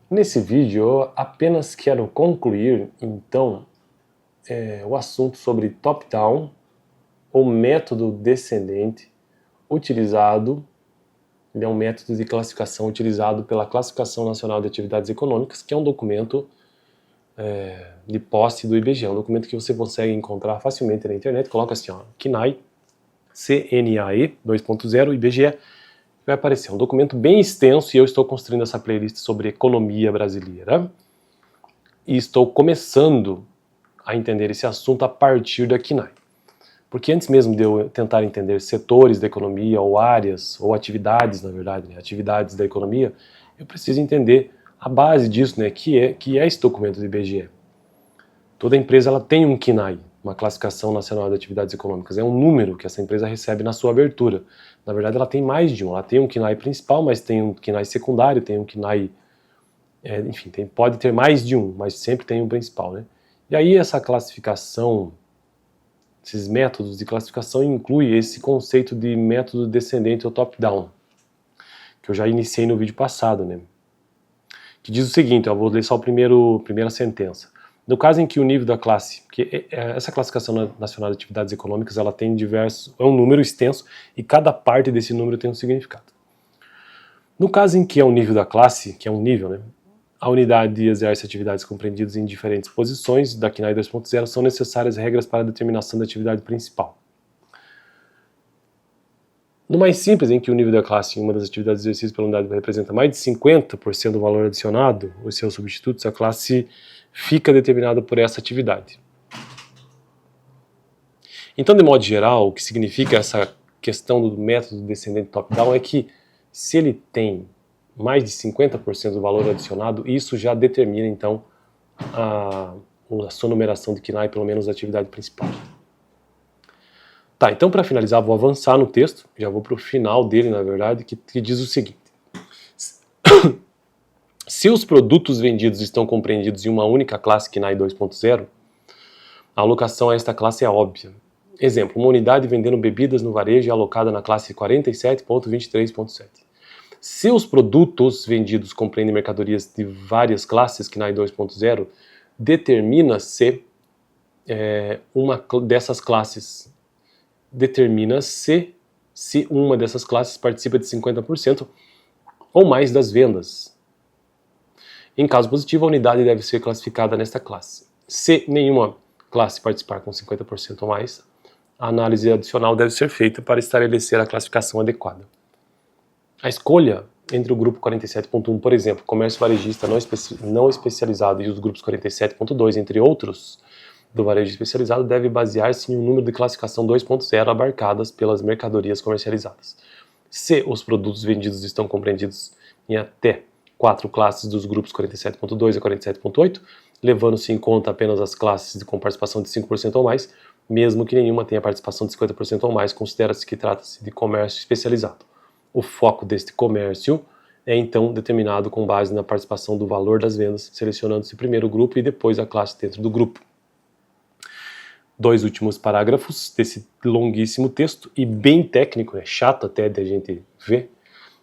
Nesse vídeo eu apenas quero concluir, então, o assunto sobre top-down, o método descendente utilizado, ele é um método de classificação utilizado pela Classificação Nacional de Atividades Econômicas, que é um documento de posse do IBGE, um documento que você consegue encontrar facilmente na internet, coloca assim, ó, CNAE, C-N-A-E 2.0, IBGE, vai aparecer um documento bem extenso e eu estou construindo essa playlist sobre economia brasileira e estou começando a entender esse assunto a partir da KNAE. Porque antes mesmo de eu tentar entender setores da economia ou áreas, ou atividades, na verdade, né, atividades da economia, eu preciso entender a base disso, né, que é esse documento do IBGE. Toda empresa ela tem um KNAE, uma Classificação Nacional de Atividades Econômicas. É um número que essa empresa recebe na sua abertura. Na verdade, ela tem mais de um. Ela tem um KNAE principal, mas tem um KNAE secundário, tem um KNAE... enfim, pode ter mais de um, mas sempre tem um principal, né? E aí essa classificação, esses métodos de classificação inclui esse conceito de método descendente ou top-down, que eu já iniciei no vídeo passado, né? Que diz o seguinte, eu vou ler só a primeira sentença. No caso em que o nível da classe, que essa classificação nacional de atividades econômicas, ela tem é um número extenso e cada parte desse número tem um significado. No caso em que é o nível da classe, que é um nível, né? A unidade exerce atividades compreendidas em diferentes posições da KNAE 2.0, são necessárias regras para a determinação da atividade principal. No mais simples, em que o nível da classe em uma das atividades exercidas pela unidade representa mais de 50% do valor adicionado, os seus substitutos, a classe fica determinada por essa atividade. Então, de modo geral, o que significa essa questão do método descendente top-down é que se ele tem mais de 50% do valor adicionado, isso já determina, então, a sua numeração de KNAE, pelo menos a atividade principal. Tá, então para finalizar, vou avançar no texto, já vou para o final dele, na verdade, que diz o seguinte. Se os produtos vendidos estão compreendidos em uma única classe KNAE 2.0, a alocação a esta classe é óbvia. Exemplo, uma unidade vendendo bebidas no varejo é alocada na classe 47.23.7. Se os produtos vendidos compreendem mercadorias de várias classes KNAE 2.0, determina-se uma dessas classes se uma dessas classes participa de 50% ou mais das vendas. Em caso positivo, a unidade deve ser classificada nesta classe. Se nenhuma classe participar com 50% ou mais, a análise adicional deve ser feita para estabelecer a classificação adequada. A escolha entre o grupo 47.1, por exemplo, comércio varejista não especializado, e os grupos 47.2, entre outros, do varejo especializado, deve basear-se em um número de classificação 2.0 abarcadas pelas mercadorias comercializadas. Se os produtos vendidos estão compreendidos em até 4 classes dos grupos 47.2 a 47.8, levando-se em conta apenas as classes com participação de 5% ou mais, mesmo que nenhuma tenha participação de 50% ou mais, considera-se que trata-se de comércio especializado. O foco deste comércio é então determinado com base na participação do valor das vendas, selecionando-se primeiro o grupo e depois a classe dentro do grupo. 2 últimos parágrafos desse longuíssimo texto, e bem técnico, é chato até de a gente ver.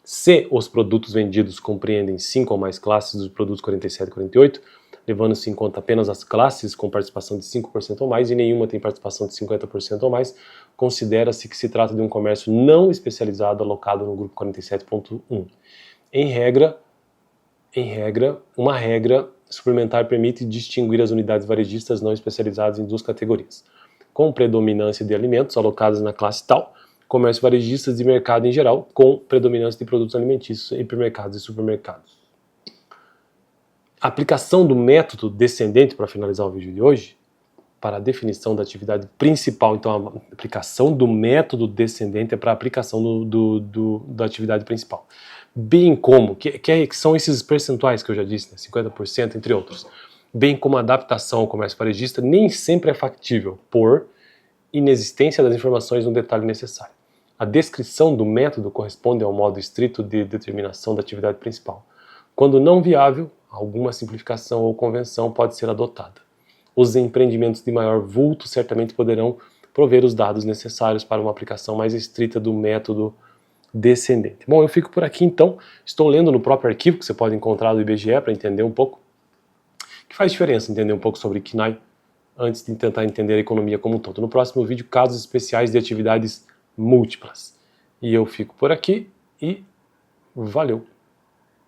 Se os produtos vendidos compreendem 5 ou mais classes dos produtos 47 e 48, levando-se em conta apenas as classes com participação de 5% ou mais e nenhuma tem participação de 50% ou mais, considera-se que se trata de um comércio não especializado alocado no grupo 47.1. Em regra, uma regra suplementar permite distinguir as unidades varejistas não especializadas em 2 categorias. Com predominância de alimentos alocados na classe tal, comércio varejistas de mercado em geral, com predominância de produtos alimentícios, hipermercados e supermercados. A aplicação do método descendente, para finalizar o vídeo de hoje, para a definição da atividade principal, então a aplicação do método descendente é para a aplicação da atividade principal. Bem como, que são esses percentuais que eu já disse, né, 50%, entre outros. Bem como a adaptação ao comércio varejista nem sempre é factível, por inexistência das informações no detalhe necessário. A descrição do método corresponde ao modo estrito de determinação da atividade principal. Quando não viável, alguma simplificação ou convenção pode ser adotada. Os empreendimentos de maior vulto certamente poderão prover os dados necessários para uma aplicação mais estrita do método descendente. Bom, eu fico por aqui então, estou lendo no próprio arquivo que você pode encontrar do IBGE para entender um pouco, que faz diferença entender um pouco sobre KNAI antes de tentar entender a economia como um todo. No próximo vídeo, casos especiais de atividades múltiplas. E eu fico por aqui e valeu!